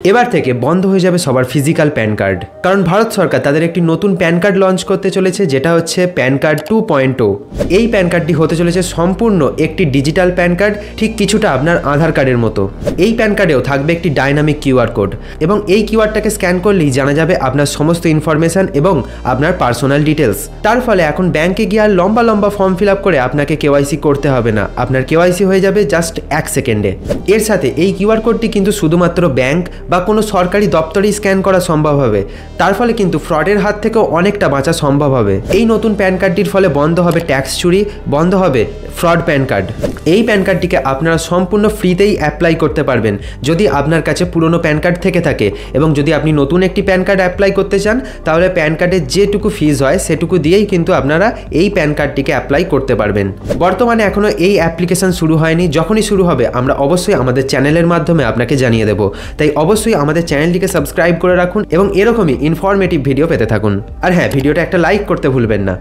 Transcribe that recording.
এবার থেকে বন্ধ হয়ে যাবে সবার ফিজিক্যাল প্যান কার্ড, কারণ ভারত সরকার তাদের একটি নতুন প্যান কার্ড লঞ্চ করতে চলেছে, যেটা হচ্ছে প্যান কার্ড 2.0। এই প্যান কার্ডটি হতে চলেছে সম্পূর্ণ একটি ডিজিটাল প্যান কার্ড, ঠিক কিছুটা আপনার আধার কার্ডের মতো। এই প্যান কার্ডেও থাকবে একটি ডাইনামিক কিউআর কোড, এবং এই কিউআরটাকে স্ক্যান করলেই জানা যাবে আপনার সমস্ত ইনফরমেশন এবং আপনার পার্সোনাল ডিটেলস। তার ফলে এখন ব্যাংকে গিয়ে আর লম্বা লম্বা ফর্ম ফিল আপ করে আপনাকে কেওয়াইসি করতে হবে না, আপনার কেওয়াইসি হয়ে যাবে জাস্ট 1 সেকেন্ডে। এর সাথে এই কিউআর কোডটি কিন্তু শুধুমাত্র ব্যাংক বা কোনো সরকারি দপ্তরেই স্ক্যান করা সম্ভব হবে, তার ফলে কিন্তু ফ্রডের হাত থেকেও অনেকটা বাঁচা সম্ভব হবে। এই নতুন প্যান কার্ডটির ফলে বন্ধ হবে ট্যাক্স চুরি, বন্ধ হবে ফ্রড প্যান কার্ড। এই প্যান কার্ডটিকে আপনারা সম্পূর্ণ ফ্রিতেই অ্যাপ্লাই করতে পারবেন যদি আপনার কাছে পুরনো প্যান কার্ড থেকে থাকে, এবং যদি আপনি নতুন একটি প্যান কার্ড অ্যাপ্লাই করতে চান তাহলে প্যান কার্ডের যেটুকু ফিজ হয় সেটুকু দিয়েই কিন্তু আপনারা এই প্যান কার্ডটিকে অ্যাপ্লাই করতে পারবেন। বর্তমানে এখনও এই অ্যাপ্লিকেশন শুরু হয়নি, যখনই শুরু হবে আমরা অবশ্যই আমাদের চ্যানেলের মাধ্যমে আপনাকে জানিয়ে দেবো। তাই অবশ্যই আমাদের চ্যানেলটিকে সাবস্ক্রাইব করে রাখুন এবং এরকমই ইনফরমেটিভ ভিডিও পেতে থাকুন। আর হ্যাঁ, ভিডিওটা একটা লাইক করতে ভুলবেন না।